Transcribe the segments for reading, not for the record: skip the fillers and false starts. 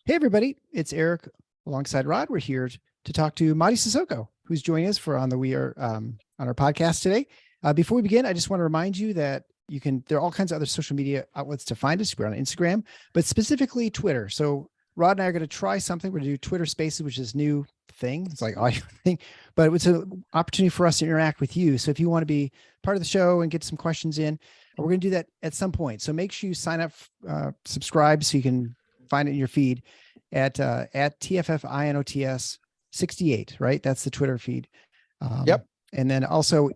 Hey, everybody. It's Eric alongside Rod. We're here to talk to Mady Sissoko, who's joining us for on our podcast today. Before we begin, I just want to remind you that there are all kinds of other social media outlets to find us. We're on Instagram, but specifically Twitter. So Rod and I are going to try something. We're going to do Twitter Spaces, which is a new thing. It's like audio thing, but it's an opportunity for us to interact with you. So if you want to be part of the show and get some questions in, we're going to do that at some point. So make sure you sign up, subscribe so you can find it in your feed at TFFINOTS 68, right? That's the Twitter feed. Yep. And then also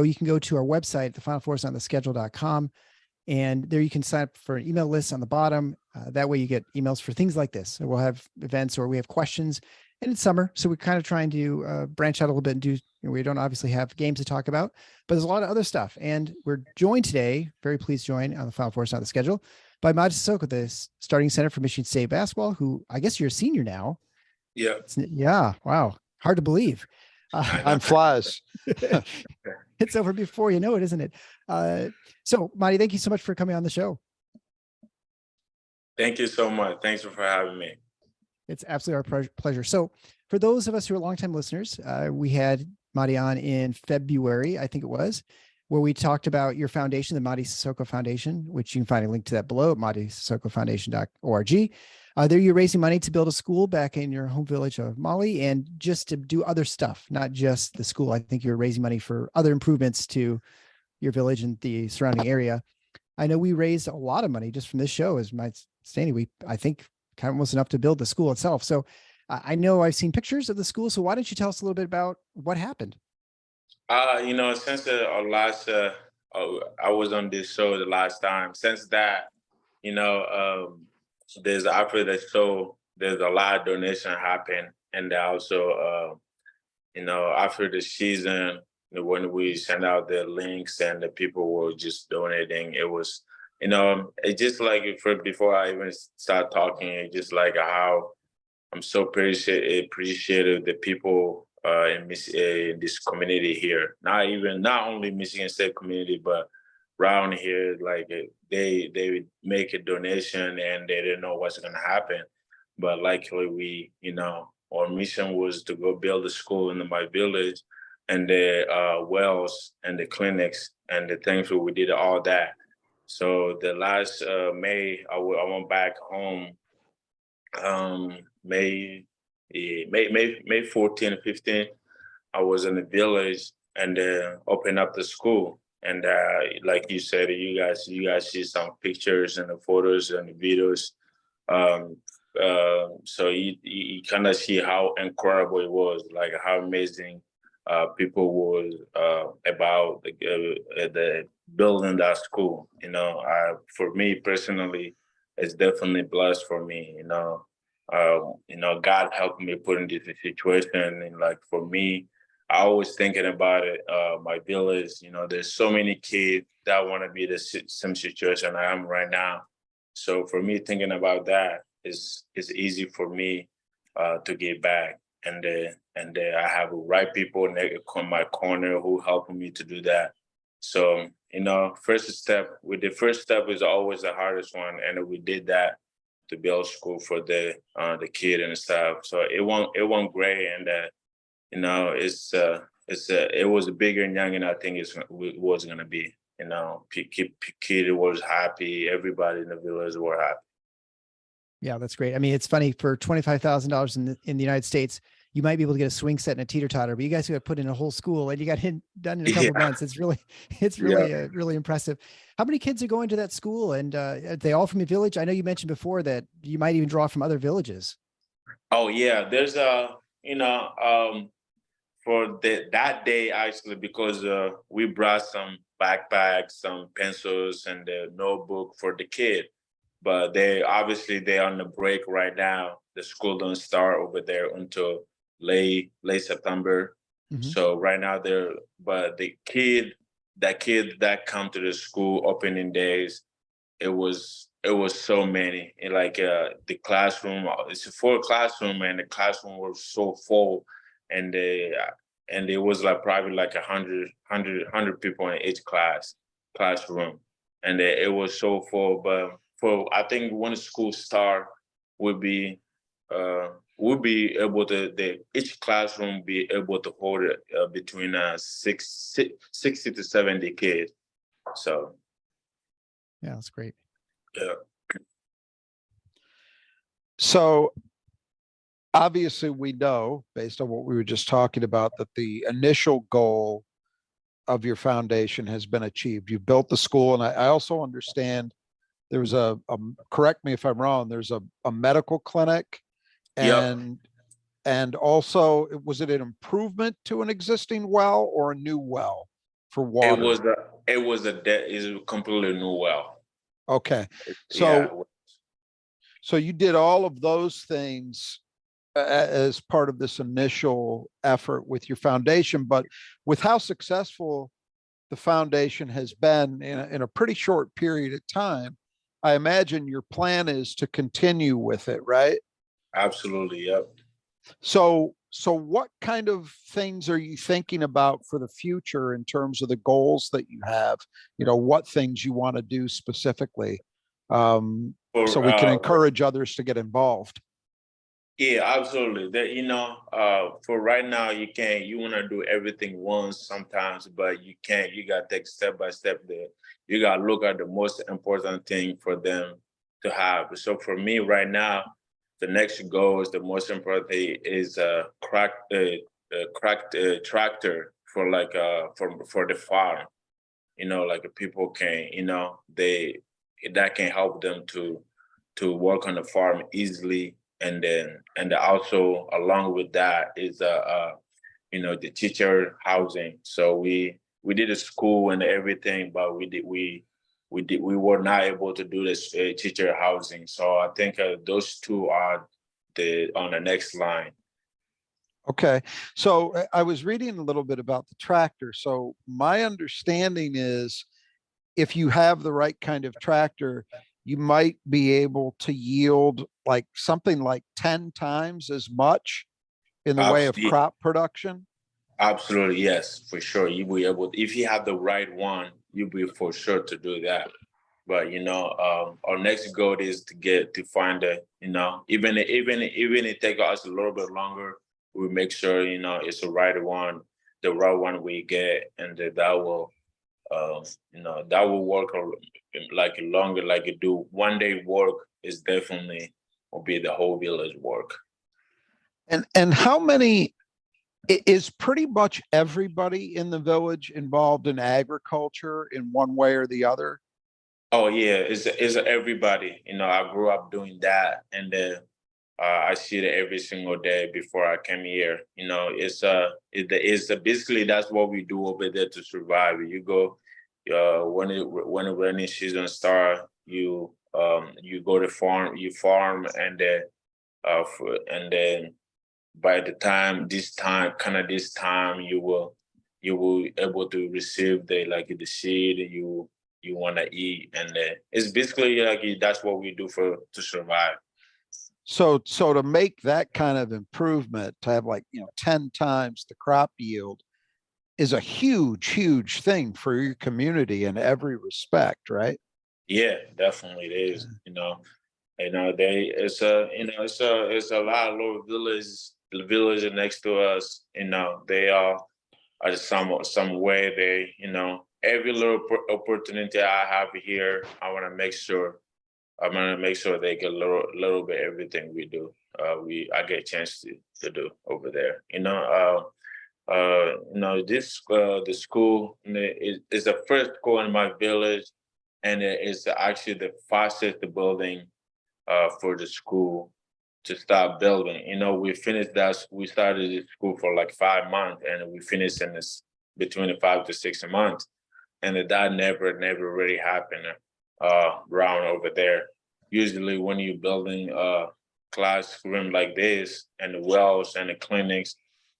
you can go to our website, thefinalfoursontheschedule.com, and there you can sign up for an email list on the bottom. That way you get emails for things like this. So we'll have events or we have questions, and it's summer. So we're kind of trying to branch out a little bit and do, we don't obviously have games to talk about, but there's a lot of other stuff. And we're joined today, very pleased to join on the Final Four on the schedule, by Mady Sissoko, the starting center for Michigan State basketball, who I guess you're a senior now. Yeah. Yeah. Wow. Hard to believe. Time flies. It's over before you know it, isn't it? So Mady, thank you so much for coming on the show. Thank you so much. Thanks for having me. It's absolutely our pleasure. So for those of us who are longtime listeners, we had Mady on in February, I think it was, where we talked about your foundation, the Mady Sissoko Foundation, which you can find a link to that below at MadySissokoFoundation.org. There you're raising money to build a school back in your home village of Mali and just to do other stuff, not just the school. I think you're raising money for other improvements to your village and the surrounding area. I know we raised a lot of money just from this show as my standing. I think kind of almost enough to build the school itself. So I know I've seen pictures of the school. So why don't you tell us a little bit about what happened? Since I was on this show the last time, since that, there's after the show, there's a lot of donation happen. And also, after the season, when we send out the links and the people were just donating, it was, it just like before I even start talking, it's just like how I'm so appreciative the people in this community here. Not only Michigan State community, but around here, like they would make a donation and they didn't know what's gonna happen. But luckily our mission was to go build a school in my village and the wells and the clinics and the things where we did all that. So the last May, I went back home. May 14, 15, I was in the village and opened up the school. And like you said, you guys see some pictures and the photos and the videos. So you kind of see how incredible it was, like how amazing people was about the building that school. For me personally, it's definitely blessed for me. God helped me put in this situation, and like for me, I always thinking about it. My village, there's so many kids that want to be the same situation I am right now. So for me, thinking about that is easy for me to get back, and I have the right people in my corner who helping me to do that. So first step is always the hardest one, and we did that to build school for the kid and stuff. So it went great, and it was bigger and younger than I think it was gonna be. Kid was happy. Everybody in the village were happy. Yeah, that's great. I mean, it's funny, for $25,000 in the United States, you might be able to get a swing set and a teter totter, but you guys got to put in a whole school and you got done in a couple of months. It's really really impressive. How many kids are going to that school, and are they all from your village? I know you mentioned before that you might even draw from other villages. Oh yeah, there's for that day actually, because we brought some backpacks, some pencils, and the notebook for the kid. But they're on the break right now. The school don't start over there until late September. Mm-hmm. So right now but the kid that come to the school opening days, it was so many. And like the classroom, it's a full classroom, and the classroom was so full, and it was like probably like 100 people in each classroom, and it was so full. But I think when school start, will be we'll be able to each classroom be able to hold between 60 to 70 kids. So Yeah, that's great. yeah. So obviously we know, based on what we were just talking about, that the initial goal of your foundation has been achieved. You've built the school. And I also understand there's correct me if I'm wrong, there's a medical clinic Yep. and also, was it an improvement to an existing well or a new well for water? Is a completely new well. Okay. Yeah. So you did all of those things as part of this initial effort with your foundation, but with how successful the foundation has been in a pretty short period of time, I imagine your plan is to continue with it, right? Absolutely. Yep. So what kind of things are you thinking about for the future in terms of the goals that you have? You know, what things you want to do specifically, so we can encourage others to get involved. Yeah, absolutely. For right now, you want to do everything once sometimes, but you can't. You got to take step by step there. You got to look at the most important thing for them to have. So for me right now, the next goal is the most important thing is cracked tractor for the farm. Like people can, that can help them to work on the farm easily. And also along with that is the teacher housing. So we did a school and everything, but we were not able to do this teacher housing. So I think those two are on the next line. Okay. So I was reading a little bit about the tractor. So my understanding is if you have the right kind of tractor, you might be able to yield like something like 10 times as much in the way of Absolutely. crop production. Absolutely, yes, for sure. You'll be able if you have the right one, you'll be for sure to do that. But our next goal is to find even it take us a little bit longer, we make sure it's the right one we get, and that will work like longer, like it do 1 day work is definitely will be the whole village work. And how many is pretty much everybody in the village involved in agriculture in one way or the other? Oh yeah, it's everybody. I grew up doing that, and then I see it every single day before I came here. It's basically that's what we do over there to survive. You go, when the rainy season start, you go to farm, you farm, and then by the time this time you will able to receive the seed you want to eat, and it's basically like that's what we do to survive. So to make that kind of improvement, to have 10 times the crop yield is a huge thing for your community in every respect, right? Yeah, definitely it is. It's a lot of little villages, the village next to us. They are some way every little opportunity I have here, I want to make sure they get a little bit everything we do. I get a chance to do over there. The school is the first school in my village, and it is actually the fastest building for the school to start building. We finished that. We started the school for like 5 months, and we finished in this between 5 to 6 months, and that never really happened around over there. Usually, when you're building a classroom like this, and the wells and the clinics,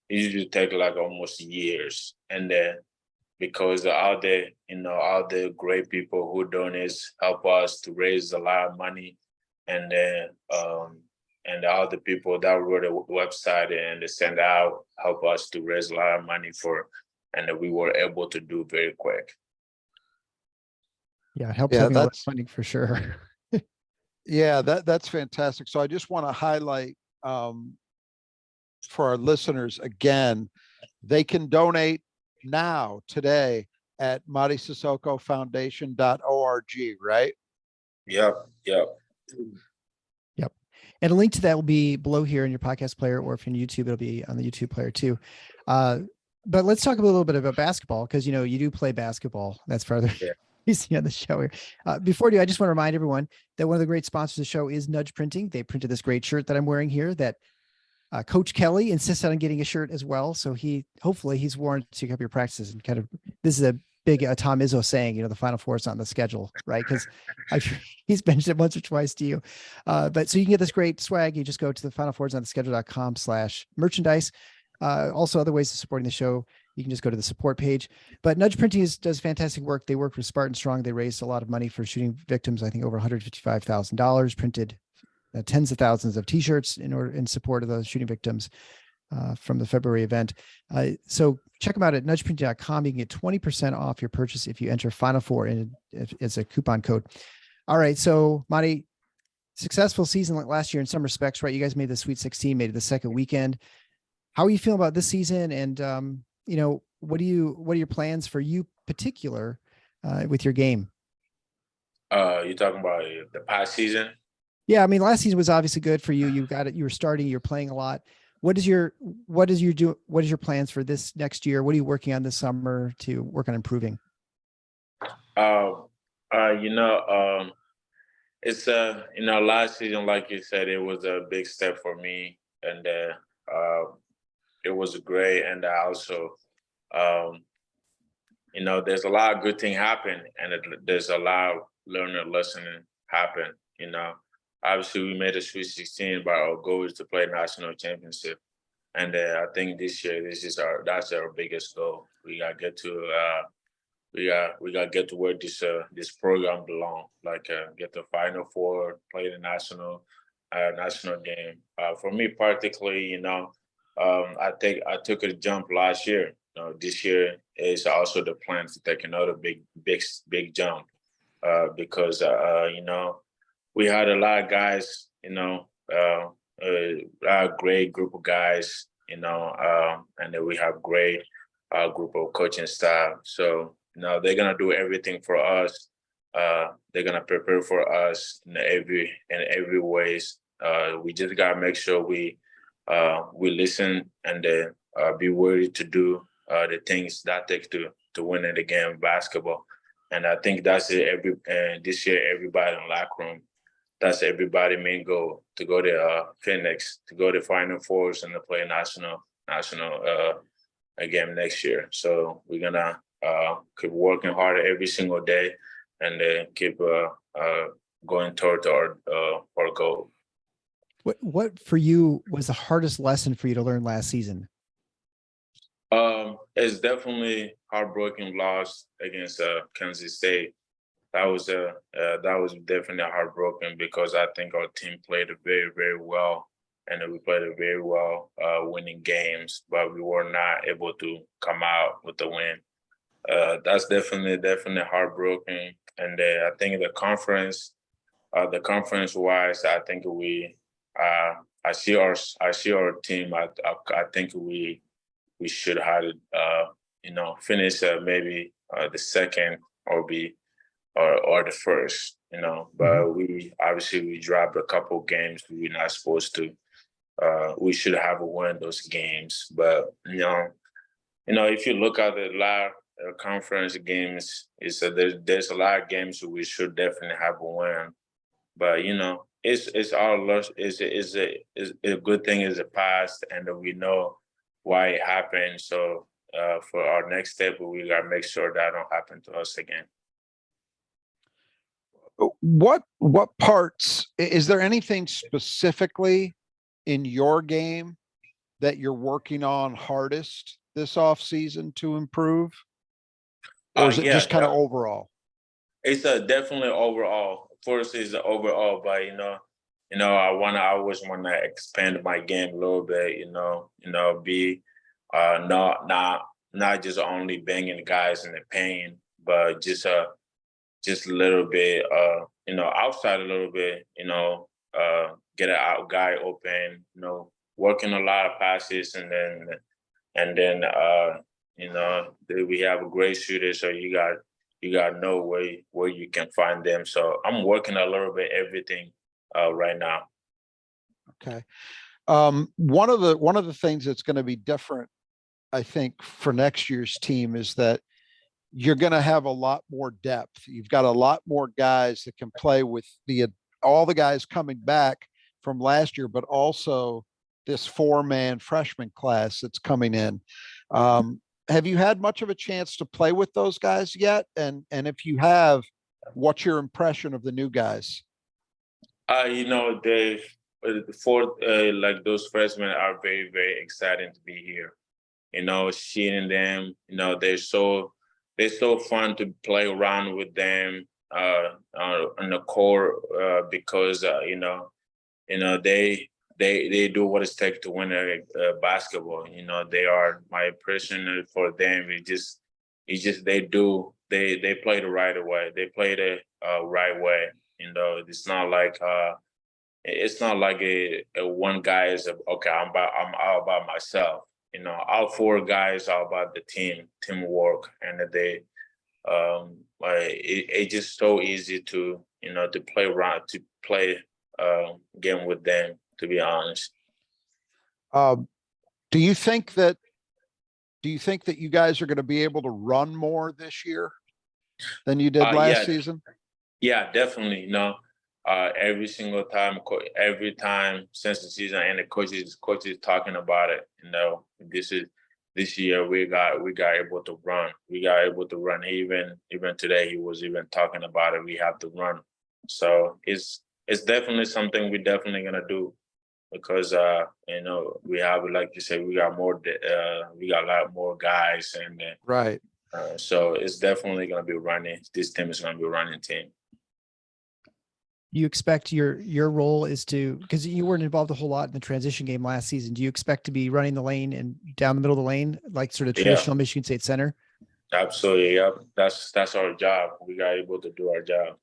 it usually take like almost years, and then because all the great people who donate help us to raise a lot of money, and then and all the people that wrote the website and they send out help us to raise a lot of money and we were able to do very quick. Yeah, it helps Yeah, having a lot of that's funding for sure. Yeah, that's fantastic. So I just want to highlight for our listeners again, they can donate now today at MadySissokoFoundation.org, right? Yep, yep. Yep. And a link to that will be below here in your podcast player, or if you're on YouTube, it'll be on the YouTube player too. But let's talk a little bit about basketball, because you know you do play basketball. That's further Yeah. you see on the show here. Before I do, I just want to remind everyone that one of the great sponsors of the show is Nudge Printing. They printed this great shirt that I'm wearing here that Coach Kelly insisted on getting a shirt as well. So hopefully he's worn to keep your practices, and kind of, this is a big Tom Izzo saying, you know, the Final Four is not on the schedule, right? Because he's mentioned it once or twice to you. But so you can get this great swag. You just go to the Final Fours on the schedule.com/merchandise. Also other ways of supporting the show. You can just go to the support page. But Nudge Printing does fantastic work. They worked with Spartan Strong. They raised a lot of money for shooting victims. I think over $155,000, printed tens of thousands of t-shirts in support of those shooting victims from the February event. So check them out at nudgeprinting.com. You can get 20% off your purchase if you enter Final Four as a coupon code. All right. So Mady, successful season like last year in some respects, right? You guys made the Sweet 16, made it the second weekend. How are you feeling about this season? And, you know, what are your plans for you particular with your game? You talking about the past season? Yeah, I mean, last season was obviously good for you. You got it. You were starting. You're playing a lot. What is your plans for this next year? What are you working on this summer to work on improving? You know, it's you know, last season, like you said, it was a big step for me, and it was great. And I also, you know, there's a lot of good thing happen, and there's a lot of learning, listening happen. You know, obviously we made a Sweet 16, but our goal is to play national championship. And I think this year, that's our biggest goal. We gotta get to we gotta get to where this program belong. Like get the Final Four, play the national game. For me particularly, you know, I took a jump last year. You know, this year is also the plan to take another big jump because you know, we had a lot of guys, you know, a great group of guys, you know, and then we have great group of coaching staff. So, you know, they're gonna do everything for us. They're gonna prepare for us in every ways. We just gotta make sure we listen and then be ready to do the things that take to win in the game of basketball. And I think that's it. This year, everybody in the locker room, that's everybody's main goal, to go to Phoenix, to go to Final Fours and to play national game next year. So we're gonna keep working hard every single day, and then keep going toward our goal. What for you was the hardest lesson for you to learn last season? It's definitely heartbreaking loss against Kansas State. That was definitely heartbroken, because I think our team played very, very well, and we played it very well, winning games, but we were not able to come out with the win. That's definitely heartbroken. And I think the conference wise, I think I see our team. I think we should have you know, finish maybe the second or the first, you know. But we dropped a couple games we're not supposed to. We should have won those games. But you know, if you look at the last conference games, there's a lot of games we should definitely have won. But you know, it's all lost. Is a good thing is the past, and we know why it happened. So for our next step, we gotta make sure that don't happen to us again. What parts, is there anything specifically in your game that you're working on hardest this off season to improve? Or is it just kind of overall? It's definitely overall. First is the overall, but I always wanna expand my game a little bit. Be not just only banging the guys in the paint, but just a little bit outside a little bit, get an out guy open, working a lot of passes, and then we have a great shooter, so you got to know where you can find them. So I'm working a little bit everything right now. Okay. One of the things that's going to be different, I think, for next year's team is that you're going to have a lot more depth. You've got a lot more guys that can play with all the guys coming back from last year, but also this 4-man freshman class that's coming in. Have you had much of a chance to play with those guys yet? And if you have, what's your impression of the new guys? They for like those freshmen are very, very exciting to be here. Seeing them, they're so fun to play around with them on the court because they do what it takes to win a basketball. They are my impression for them. They play the right way. They play the right way. It's not like a one guy is okay. I'm all by myself. All 4 guys are about the teamwork, and it's just so easy to play around, to play game with them. To be honest, do you think that you guys are going to be able to run more this year than you did last season? Yeah, definitely. Every single time, every time since the season, and the coaches talking about it. This year we got able to run. We got able to run. Even today, he was even talking about it. We have to run. So it's definitely something we're definitely gonna do, because we have, like you said, we got a lot more guys, and right. So it's definitely gonna be running. This team is gonna be a running team. You expect your role is to, because you weren't involved a whole lot in the transition game last season, do you expect to be running the lane and down the middle of the lane, like sort of traditional Michigan State center? Absolutely. Yep. That's our job. We got able to do our job.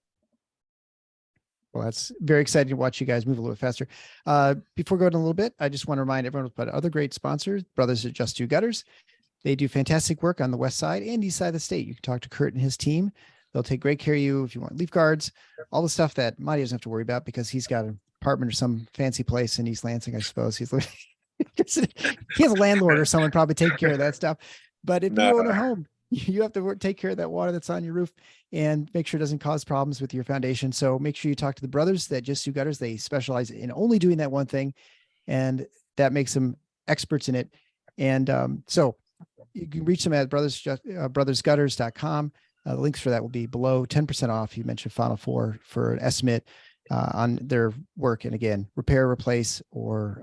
Well, that's very exciting to watch you guys move a little bit faster. Before going a little bit, I just want to remind everyone about other great sponsors, Brothers at Just Two Gutters. They do fantastic work on the west side and east side of the state. You can talk to Kurt and his team. They'll take great care of you if you want leaf guards, all the stuff that Mady doesn't have to worry about because he's got an apartment or some fancy place in East Lansing, I suppose. He has a landlord or someone probably taking care of that stuff. But if you own a home, you have to take care of that water that's on your roof and make sure it doesn't cause problems with your foundation. So make sure you talk to the brothers that Just Do Gutters. They specialize in only doing that one thing, and that makes them experts in it. And so you can reach them at brothersgutters.com. The links for that will be below. 10% off. You mentioned Final Four for an estimate on their work. And again, repair, replace, or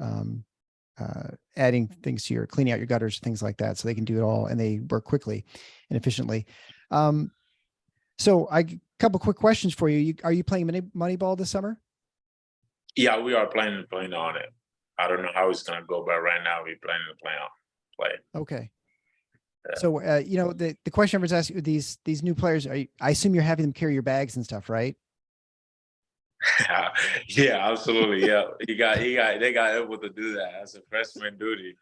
adding things to cleaning out your gutters, things like that. So they can do it all, and they work quickly and efficiently. So a couple quick questions for you. Are you playing Moneyball this summer? Yeah, we are planning on it. I don't know how it's going to go, but right now we're planning to play. Okay. So, the question I was asking, these new players, I assume you're having them carry your bags and stuff, right? Yeah, absolutely. Yeah. They got able to do that as a freshman duty.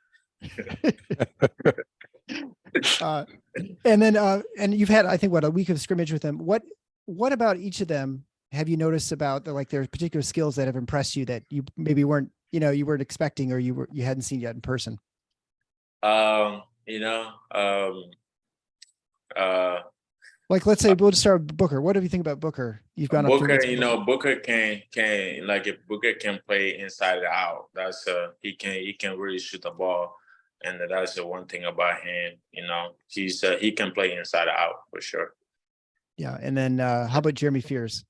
And then, and you've had, I think, a week of scrimmage with them. What about each of them have you noticed about their particular skills that have impressed you that you maybe weren't expecting, or you hadn't seen yet in person? Let's say we'll just start with Booker. What do you think about Booker? You've gone up Booker. Booker can if Booker can play inside and out. That's he can really shoot the ball, and that's the one thing about him. He can play inside and out for sure. Yeah, and then how about Jeremy Fears?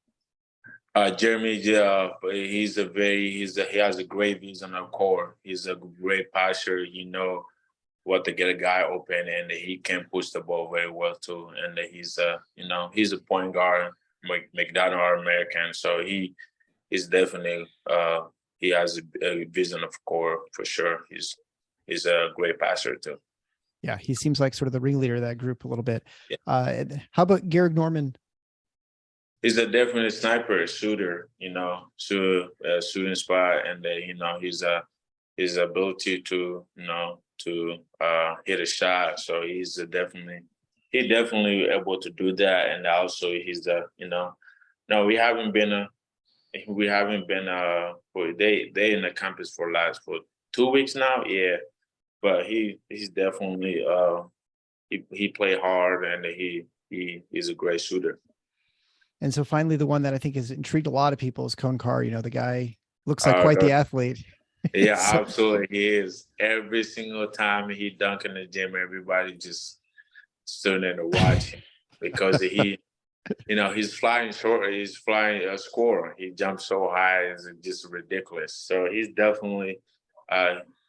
Jeremy, he has a great vision of core. He's a great passer. What to get a guy open, and he can push the ball very well too. And he's a point guard, McDonald All-American. So he is definitely he has a vision of core for sure. He's a great passer too. Yeah, he seems like sort of the ringleader of that group a little bit. Yeah. How about Garrick Norman? he's a definite sniper, shooter. Shooting spot, and his ability to hit a shot. So he definitely able to do that, and also he's no, we haven't been they in the campus for 2 weeks now, yeah. But he's definitely he play hard, and he's a great shooter. And so finally, the one that I think has intrigued a lot of people is Cone Carr. The guy looks like quite the athlete. Yeah, absolutely. He is. Every single time he dunk in the gym, everybody just stood there to watch him because he's flying short. He's flying a score. He jumps so high, it's just ridiculous. So he's definitely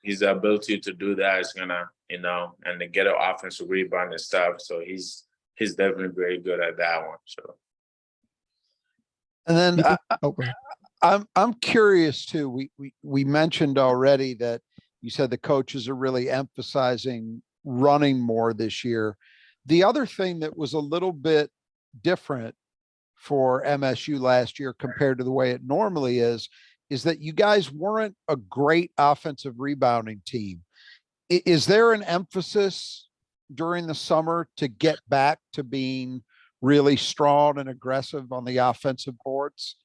his ability to do that is gonna, and to get an offensive rebound and stuff. So he's definitely very good at that one. So. And then I'm curious too. We mentioned already that you said the coaches are really emphasizing running more this year. The other thing that was a little bit different for MSU last year compared to the way it normally is that you guys weren't a great offensive rebounding team. Is there an emphasis during the summer to get back to being really strong and aggressive on the offensive boards?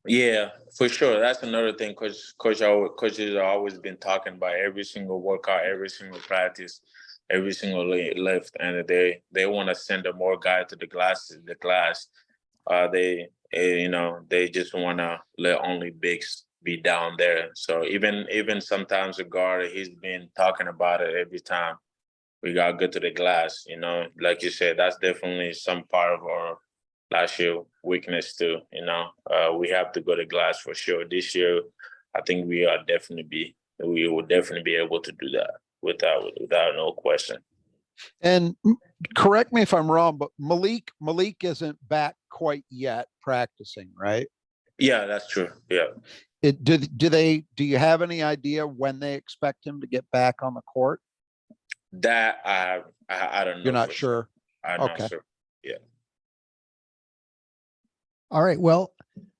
Yeah, for sure. That's another thing coaches are always been talking about every single workout, every single practice, every single lift, and they want to send a more guy to the class. They just want to let only bigs be down there. So even sometimes the guard, he's been talking about it every time we got to go to the glass. Like you said, that's definitely some part of our last year weakness too. We have to go to glass for sure. This year, I think we will definitely be able to do that without no question. And correct me if I'm wrong, but Malik isn't back quite yet practicing, right? Yeah, that's true. Yeah. Do you have any idea when they expect him to get back on the court? That I don't know. You're not sure? I'm not sure. Yeah. All right. Well,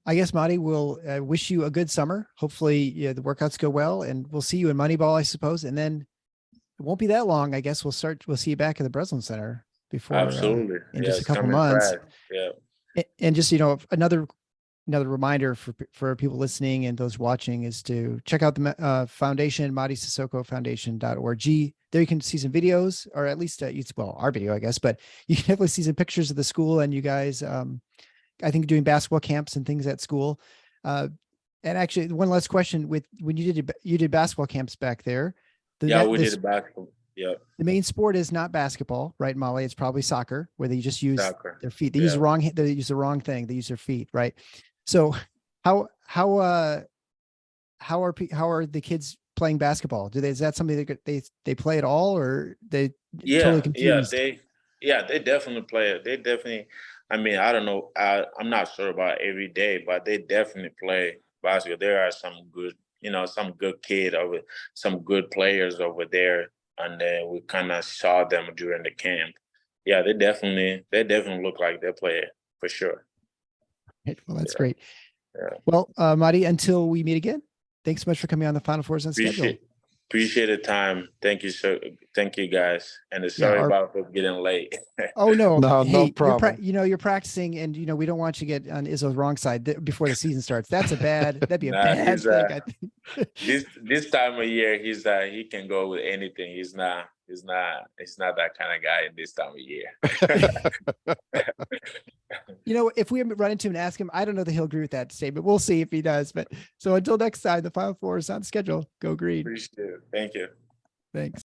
I guess, Mady, we'll wish you a good summer. Hopefully the workouts go well, and we'll see you in Moneyball, I suppose. And then it won't be that long. I guess we'll see you back at the Breslin Center before absolutely in just a couple months. Fast. Yeah. And just, another reminder for people listening and those watching is to check out the foundation, Mady Sissoko Foundation.org. There you can see some videos, or at least our video, I guess, but you can definitely see some pictures of the school, and you guys, I think, doing basketball camps and things at school. And actually, one last question: when you did basketball camps back there, we did basketball. Yeah. The main sport is not basketball, right, Molly? It's probably soccer, where they just use their feet. They use the wrong. They use the wrong thing. They use their feet, right? So, how are the kids playing basketball? Is that something that they play at all, or they totally confused? They definitely play it. They definitely. I mean, I don't know. I'm not sure about every day, but they definitely play basketball. There are some good kid some good players over there, and then we kind of saw them during the camp. Yeah, they definitely look like they play it for sure. Well, that's great. Yeah. Well, Mady, until we meet again, thanks so much for coming on the Final Fours on Schedule. Appreciate the time. Thank you, sir. Thank you, guys. And sorry about getting late. Oh, no. No problem. You're practicing, and, we don't want you to get on Izzo's wrong side before the season starts. That'd be a bad thing, I think. This time of year, he can go with anything. He's not that kind of guy in this time of year. If we run into him and ask him, I don't know that he'll agree with that statement. We'll see if he does. But so until next time, the Final Four is on schedule. Go Green. Appreciate it. Thank you. Thanks.